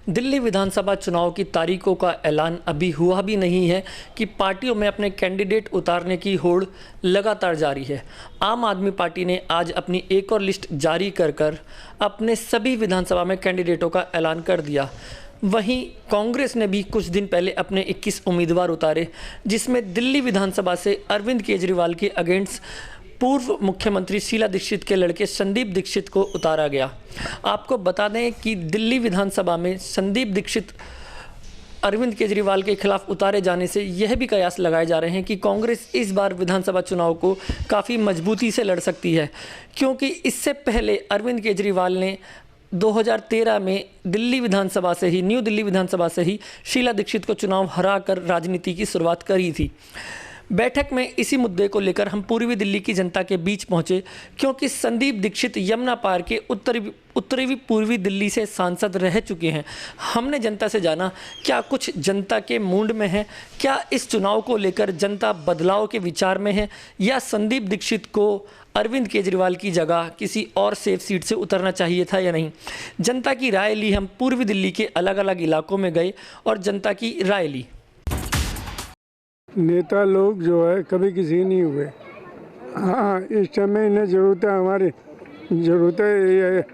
दिल्ली विधानसभा चुनाव की तारीखों का ऐलान अभी हुआ भी नहीं है कि पार्टियों में अपने कैंडिडेट उतारने की होड़ लगातार जारी है। आम आदमी पार्टी ने आज अपनी एक और लिस्ट जारी कर अपने सभी विधानसभा में कैंडिडेटों का ऐलान कर दिया। वहीं कांग्रेस ने भी कुछ दिन पहले अपने 21 उम्मीदवार उतारे, जिसमें दिल्ली विधानसभा से अरविंद केजरीवाल के अगेंस्ट पूर्व मुख्यमंत्री शीला दीक्षित के लड़के संदीप दीक्षित को उतारा गया। आपको बता दें कि दिल्ली विधानसभा में संदीप दीक्षित अरविंद केजरीवाल के खिलाफ उतारे जाने से यह भी कयास लगाए जा रहे हैं कि कांग्रेस इस बार विधानसभा चुनाव को काफ़ी मजबूती से लड़ सकती है, क्योंकि इससे पहले अरविंद केजरीवाल ने 2013 में दिल्ली विधानसभा से ही, न्यू दिल्ली विधानसभा से ही शीला दीक्षित को चुनाव हराकर राजनीति की शुरुआत करी थी। बैठक में इसी मुद्दे को लेकर हम पूर्वी दिल्ली की जनता के बीच पहुंचे, क्योंकि संदीप दीक्षित यमुना पार के उत्तरी पूर्वी दिल्ली से सांसद रह चुके हैं। हमने जनता से जाना क्या कुछ जनता के मूड में है, क्या इस चुनाव को लेकर जनता बदलाव के विचार में है, या संदीप दीक्षित को अरविंद केजरीवाल की जगह किसी और सेफ सीट से उतरना चाहिए था या नहीं। जनता की राय ली। हम पूर्वी दिल्ली के अलग अलग इलाकों में गए और जनता की राय ली। नेता लोग जो है कभी किसी नहीं हुए। हाँ, इस टाइम में इन्हें ज़रूरत है, हमारी ज़रूरत है,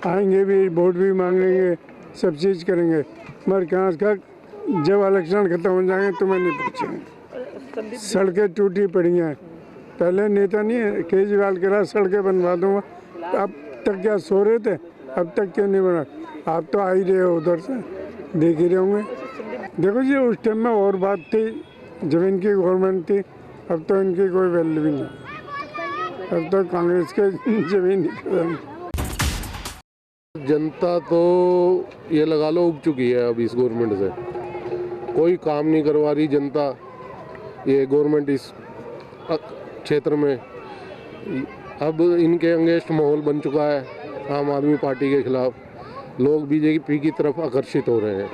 आएंगे भी, वोट भी मांगेंगे, सब चीज़ करेंगे, मगर कहाँ का जब इलेक्शन खत्म हो जाएंगे तुम्हें नहीं पूछेंगे। सड़कें टूटी पड़ी हैं। पहले नेता नहीं है, केजरीवाल के रात सड़कें बनवा दूँगा, अब तक क्या सो रहे थे, अब तक क्यों नहीं बना। आप तो आ ही रहे हो उधर से, देख ही रहे होंगे। देखो जी, उस टाइम में और बात थी जब इनकी गवर्नमेंट थी, अब तो इनकी कोई वैल्यू भी नहीं, अब तो कांग्रेस के जमीन ही। जनता तो ये लगा लो उब चुकी है अब इस गवर्नमेंट से, कोई काम नहीं करवा रही जनता। ये गवर्नमेंट इस क्षेत्र में अब इनके अगेंस्ट माहौल बन चुका है। आम आदमी पार्टी के खिलाफ लोग बीजेपी की तरफ आकर्षित हो रहे हैं।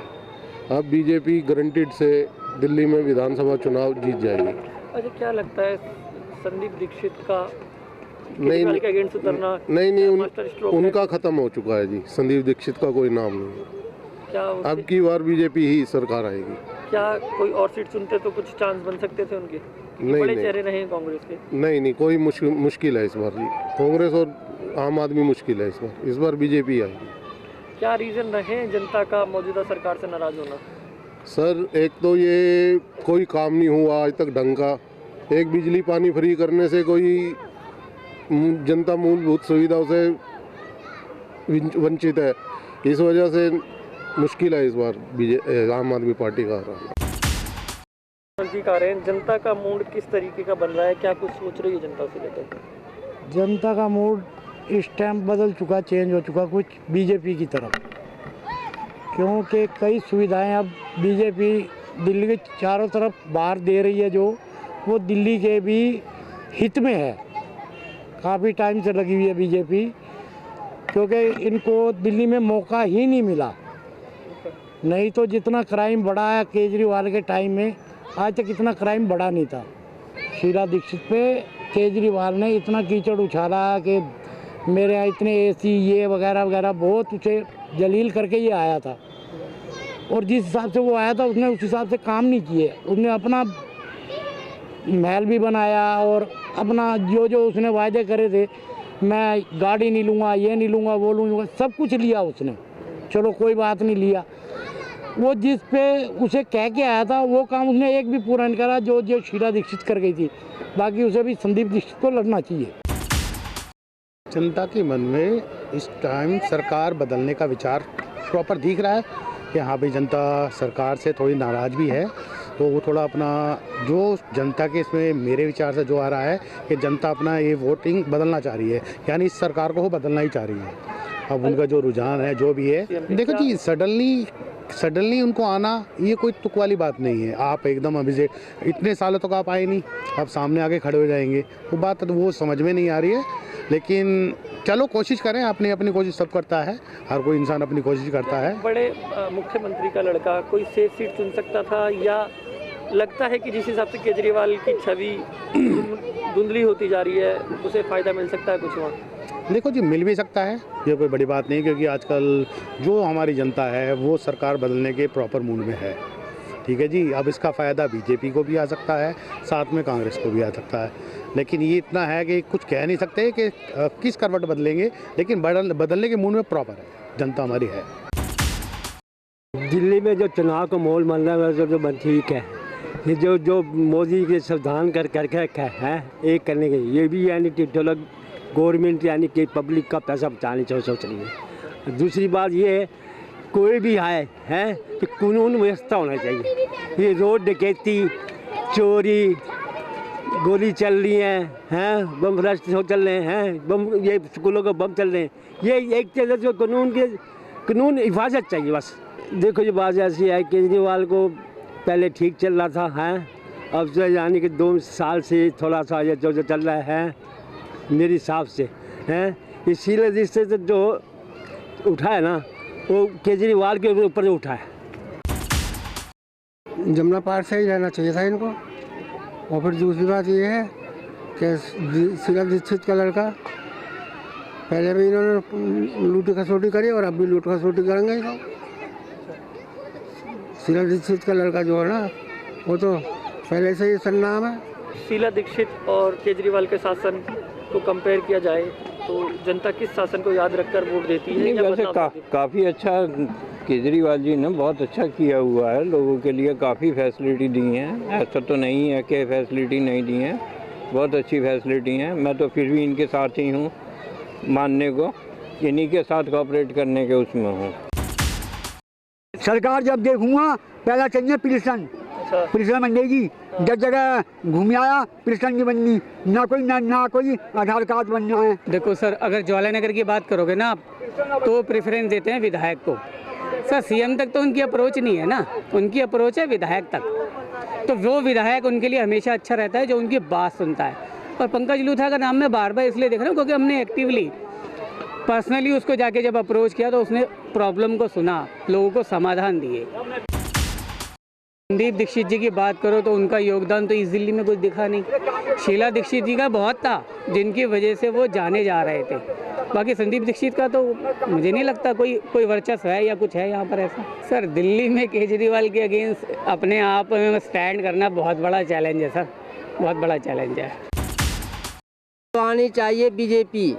अब बीजेपी गारंटीड से दिल्ली में विधानसभा चुनाव जीत जाएगी। अच्छा, क्या लगता है संदीप दीक्षित का नहीं के अगेंस्ट उतरना? नहीं, उनका खत्म हो चुका है जी। संदीप दीक्षित का कोई नाम नहीं। क्या अब की बार बीजेपी ही सरकार आएगी। क्या कोई और सीट चुनते तो कुछ चांस बन सकते थे उनके? नहीं, बड़े चेहरे रहे कांग्रेस के। नहीं, कोई मुश्किल है इस बार जी। कांग्रेस और आम आदमी मुश्किल है इस बार बीजेपी आएगी। क्या रीजन रहे जनता का मौजूदा सरकार से नाराज होना? सर, एक तो ये कोई काम नहीं हुआ आज तक ढंग का। एक बिजली पानी फ्री करने से कोई जनता मूलभूत सुविधाओं से वंचित है। इस वजह से मुश्किल है इस बार आम आदमी पार्टी का जनता का मूड किस तरीके का बन रहा है? क्या कुछ सोच रही है जनता से लेकर? जनता का मूड इस टाइम बदल चुका, चेंज हो चुका कुछ बीजेपी की तरफ, क्योंकि कई सुविधाएं अब बीजेपी दिल्ली के चारों तरफ बाहर दे रही है, जो वो दिल्ली के भी हित में है। काफ़ी टाइम से लगी हुई है बीजेपी, क्योंकि इनको दिल्ली में मौका ही नहीं मिला। नहीं तो जितना क्राइम बढ़ा है केजरीवाल के टाइम में, आज तक इतना क्राइम बढ़ा नहीं था। शीला दीक्षित पे केजरीवाल ने इतना कीचड़ उछाला कि मेरे यहाँ इतने एसी ये वगैरह वगैरह, बहुत उसे जलील करके ये आया था। और जिस हिसाब से वो आया था उसने उस हिसाब से काम नहीं किए। उसने अपना महल भी बनाया और अपना जो उसने वायदे करे थे, मैं गाड़ी नहीं लूँगा, ये नहीं लूँगा, वो लूँगा, सब कुछ लिया उसने। चलो कोई बात नहीं, लिया। वो जिस पे उसे कह के आया था वो काम उसने एक भी पूरा नहीं करा जो शीला दीक्षित कर गई थी। बाकी उसे भी संदीप दीक्षित को लड़ना चाहिए। जनता के मन में इस टाइम सरकार बदलने का विचार प्रॉपर दिख रहा है कि हाँ भाई, जनता सरकार से थोड़ी नाराज़ भी है। तो वो थोड़ा अपना जो जनता के इसमें मेरे विचार से जो आ रहा है कि जनता अपना ये वोटिंग बदलना चाह रही है, यानी इस सरकार को वो बदलना ही चाह रही है। अब उनका जो रुझान है जो भी है, देखो जी, सडनली उनको आना ये कोई तुक वाली बात नहीं है। आप एकदम अभी से इतने सालों तक आप आए नहीं, आप सामने आके खड़े हो जाएंगे, वो बात तो वो समझ में नहीं आ रही है। लेकिन चलो कोशिश करें, अपनी कोशिश सब करता है, हर कोई इंसान अपनी कोशिश करता है। बड़े मुख्यमंत्री का लड़का कोई सेफ सीट चुन सकता था, या लगता है कि जिस हिसाब से केजरीवाल की छवि धुंधली होती जा रही है उसे फ़ायदा मिल सकता है कुछ वहाँ? देखो जी, मिल भी सकता है, ये कोई बड़ी बात नहीं, क्योंकि आजकल जो हमारी जनता है वो सरकार बदलने के प्रॉपर मूड में है। ठीक है जी, अब इसका फ़ायदा बीजेपी को भी आ सकता है, साथ में कांग्रेस को भी आ सकता है, लेकिन ये इतना है कि कुछ कह नहीं सकते कि किस करवट बदलेंगे, लेकिन बदलने के मूड में प्रॉपर है, जनता हमारी है। दिल्ली में जो चुनाव का माहौल बन रहा है जो ठीक है। ये जो मोदी के संविधान करके है एक करने के, ये भी यानी गवर्नमेंट यानी कि पब्लिक का पैसा बचाने सोच रही है। दूसरी बात ये है, कोई भी है कि कानून व्यवस्था होना चाहिए। ये रोड डकैती, चोरी, गोली चल रही हैं, बम ब्लास्ट चल रहे हैं, बम ये स्कूलों का बम चल रहे हैं, ये एक तरह से कानून हिफाजत चाहिए बस। देखो ये बात ऐसी है, केजरीवाल को पहले ठीक चल रहा था, अब से यानी कि 2 साल से थोड़ा सा ये जो चल रहा है मेरे हिसाब से इसीलिए जिससे जो उठा है ना वो केजरीवाल के ऊपर उठा है। जमुना पार से ही रहना चाहिए था इनको। और फिर दूसरी बात ये है कि शीला दीक्षित का लड़का, पहले भी इन्होंने लूटी खसोटी करी और अब भी लूट खसोटी करेंगे ही। तो शीला दीक्षित का लड़का जो है ना, वो तो पहले से ही सन्नाम है। शीला दीक्षित और केजरीवाल के शासन को कंपेयर किया जाए तो जनता किस शासन को याद रखकर वोट देती है? या वैसे काफ़ी अच्छा केजरीवाल जी ने बहुत अच्छा किया हुआ है, लोगों के लिए काफ़ी फैसिलिटी दी हैं। ऐसा तो नहीं है कि फैसिलिटी नहीं दी हैं, बहुत अच्छी फैसिलिटी हैं। मैं तो फिर भी इनके साथ ही हूँ, मानने को इन्हीं के साथ कोऑपरेट करने के उसमें हूँ। सरकार जब देखूँगा पहला चाहिए पिलसन बनेगी। जब जगह घूम आया पिलसन की बननी, ना कोई आधार कार्ड बनना है। देखो सर, अगर ज्वाला नगर की बात करोगे ना आप, तो प्रेफरेंस देते हैं विधायक को। सर सीएम तक तो उनकी अप्रोच नहीं है ना, उनकी अप्रोच है विधायक तक। तो वो विधायक उनके लिए हमेशा अच्छा रहता है जो उनकी बात सुनता है। और पंकज लूथरा का नाम मैं बार बार इसलिए देख रहा हूँ क्योंकि हमने एक्टिवली पर्सनली उसको जाके जब अप्रोच किया तो उसने प्रॉब्लम को सुना, लोगों को समाधान दिए। संदीप दीक्षित जी की बात करो तो उनका योगदान तो इस दिल्ली में कुछ दिखा नहीं। शीला दीक्षित जी का बहुत था जिनकी वजह से वो जाने जा रहे थे। बाकी संदीप दीक्षित का तो मुझे नहीं लगता कोई वर्चस्व है या कुछ है यहाँ पर ऐसा। सर दिल्ली में केजरीवाल के अगेंस्ट अपने आप में स्टैंड करना बहुत बड़ा चैलेंज है सर, बहुत बड़ा चैलेंज है। तो आनी चाहिए बीजेपी,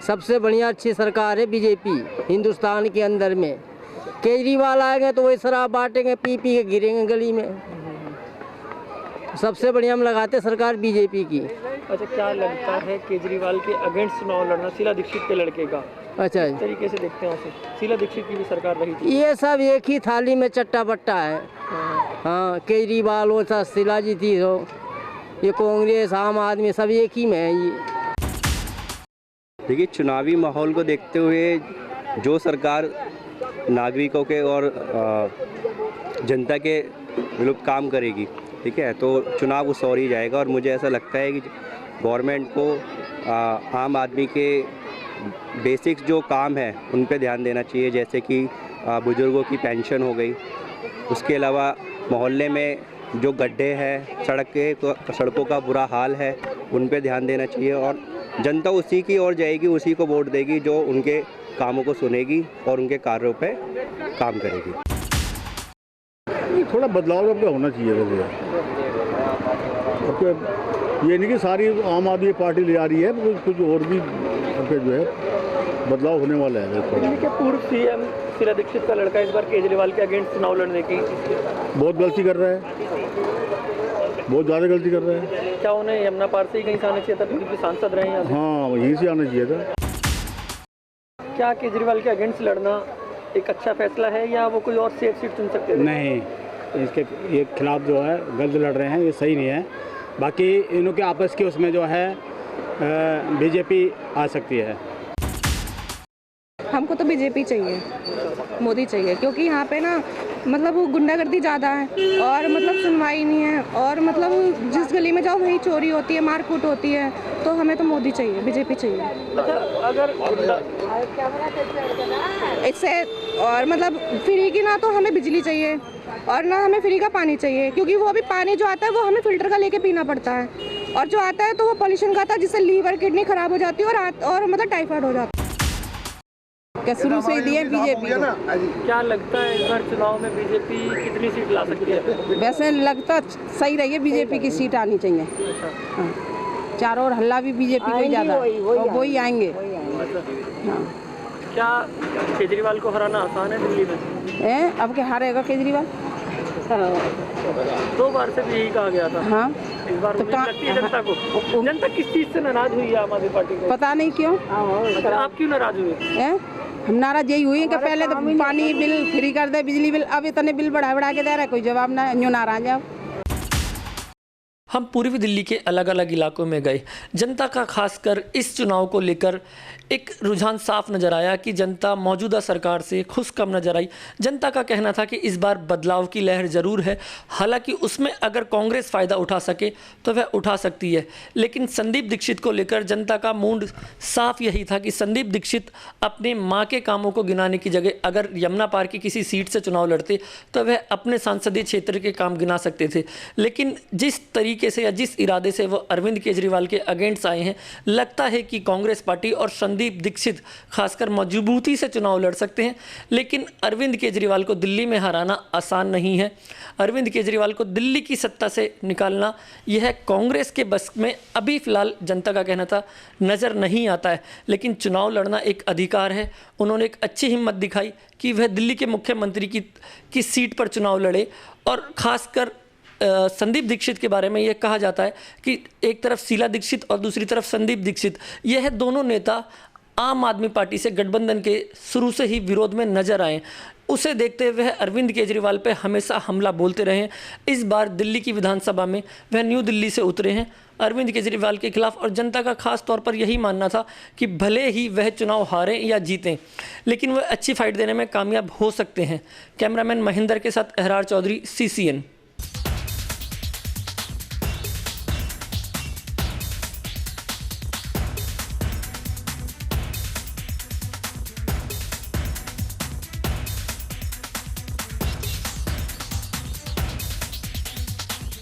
सबसे बढ़िया अच्छी सरकार है बीजेपी हिंदुस्तान के अंदर में। केजरीवाल आएंगे तो वही शराब बांटेंगे, पी के गिरेंगे गली में। सबसे बढ़िया हम लगाते सरकार बीजेपी की। अच्छा, क्या लगता है केजरीवाल के अगेंस्ट चुनाव लड़ना शीला दीक्षित के लड़के का? अच्छा, इस तरीके से देखते हैं उसे। शीला दीक्षित की भी सरकार रही थी। ये सब एक ही थाली में चट्टा बट्टा है। हाँ, केजरीवाल हो चाहे शीला जी थी हो, ये कांग्रेस आम आदमी सब एक ही में है। ये देखिए, चुनावी माहौल को देखते हुए जो सरकार नागरिकों के और जनता के विरुद्ध काम करेगी, ठीक है, तो चुनाव उस ओर ही जाएगा। और मुझे ऐसा लगता है कि गवर्नमेंट को आम आदमी के बेसिक्स जो काम है उन पे ध्यान देना चाहिए, जैसे कि बुज़ुर्गों की पेंशन हो गई। उसके अलावा मोहल्ले में जो गड्ढे हैं, सड़कों का बुरा हाल है, उन पे ध्यान देना चाहिए। और जनता उसी की ओर जाएगी, उसी को वोट देगी जो उनके कामों को सुनेगी और उनके कार्यों पे काम करेगी। थोड़ा बदलाव अब होना चाहिए भैया। ये नहीं कि सारी आम आदमी पार्टी ले आ रही है, कुछ और भी जो है बदलाव होने वाला है। पूर्व सीएम शीला दीक्षित का लड़का इस बार केजरीवाल के अगेंस्ट चुनाव लड़ने की बहुत गलती कर रहा है, बहुत ज़्यादा गलती कर रहा है। क्या उन्हें यमुना पार से ही कहीं से आना चाहिए था, क्योंकि सांसद रहे हैं? हाँ, यहीं से आना चाहिए था। क्या केजरीवाल के अगेंस्ट लड़ना एक अच्छा फैसला है या वो कोई और सेफ सीट चुन सकते थे? नहीं, इसके ये खिलाफ जो है गलत लड़ रहे हैं, ये सही नहीं है। बाकी इनों के आपस के उसमें जो है बीजेपी आ सकती है। हमको तो बीजेपी चाहिए, मोदी चाहिए, क्योंकि यहाँ पे ना मतलब गुंडागर्दी ज़्यादा है और मतलब सुनवाई नहीं है और मतलब जिस गली में जाओ वही चोरी होती है, मारकूट होती है। तो हमें तो मोदी चाहिए, बीजेपी चाहिए। अच्छा, अगर इससे और मतलब फ्री की ना तो हमें बिजली चाहिए और ना हमें फ्री का पानी चाहिए, क्योंकि वो भी पानी जो आता है वो हमें फिल्टर का लेके पीना पड़ता है। और जो आता है तो वो पॉल्यूशन का आता है, जिससे लीवर किडनी खराब हो जाती है और मतलब टाइफाइड हो जाता है। क्या शुरू से ही दिए बीजेपी को। क्या लगता है इस बार चुनाव में बीजेपी कितनी सीट ला सकती है? वैसे लगता सही रही है, बीजेपी की सीट आनी चाहिए। हाँ, चारों ओर हल्ला भी बीजेपी को ही ज़्यादा और वही आएंगे। हाँ। क्या केजरीवाल को हराना आसान है दिल्ली में? अब क्या हारेगा केजरीवाल? 2 बार से भी यही कहा गया था। हाँ, इस बार तो लगती है जनता को। जनता किस चीज़ से नाराज हुई है आम आदमी पार्टी को? पता नहीं क्यों। आप क्यों नाराज हुए? हम नाराज यही हुए कि पहले तो पानी बिल फ्री कर दे, बिजली बिल, अब इतने बिल बढ़ा के दे रहा है, कोई जवाब ना, यूँ नाराज है। हम पूर्वी दिल्ली के अलग अलग इलाकों में गए। जनता का खासकर इस चुनाव को लेकर एक रुझान साफ नज़र आया कि जनता मौजूदा सरकार से खुश कम नज़र आई। जनता का कहना था कि इस बार बदलाव की लहर ज़रूर है, हालांकि उसमें अगर कांग्रेस फ़ायदा उठा सके तो वह उठा सकती है। लेकिन संदीप दीक्षित को लेकर जनता का मूड साफ यही था कि संदीप दीक्षित अपने माँ के कामों को गिनाने की जगह अगर यमुना पार की किसी सीट से चुनाव लड़ते तो वह अपने संसदीय क्षेत्र के काम गिना सकते थे। लेकिन जिस तरीके से या जिस इरादे से वो अरविंद केजरीवाल के अगेंस्ट आए हैं, लगता है कि कांग्रेस पार्टी और संदीप दीक्षित खासकर मजबूती से चुनाव लड़ सकते हैं। लेकिन अरविंद केजरीवाल को दिल्ली में हराना आसान नहीं है। अरविंद केजरीवाल को दिल्ली की सत्ता से निकालना यह कांग्रेस के बस में अभी फिलहाल जनता का कहना था नज़र नहीं आता है। लेकिन चुनाव लड़ना एक अधिकार है। उन्होंने एक अच्छी हिम्मत दिखाई कि वह दिल्ली के मुख्यमंत्री की सीट पर चुनाव लड़े। और ख़ासकर संदीप दीक्षित के बारे में यह कहा जाता है कि एक तरफ शीला दीक्षित और दूसरी तरफ संदीप दीक्षित, यह दोनों नेता आम आदमी पार्टी से गठबंधन के शुरू से ही विरोध में नजर आए। उसे देखते हुए वह अरविंद केजरीवाल पर हमेशा हमला बोलते रहे। इस बार दिल्ली की विधानसभा में वह न्यू दिल्ली से उतरे हैं अरविंद केजरीवाल के खिलाफ। और जनता का खास तौर पर यही मानना था कि भले ही वह चुनाव हारें या जीतें, लेकिन वह अच्छी फाइट देने में कामयाब हो सकते हैं। कैमरामैन महेंद्र के साथ अहरार चौधरी, CCN।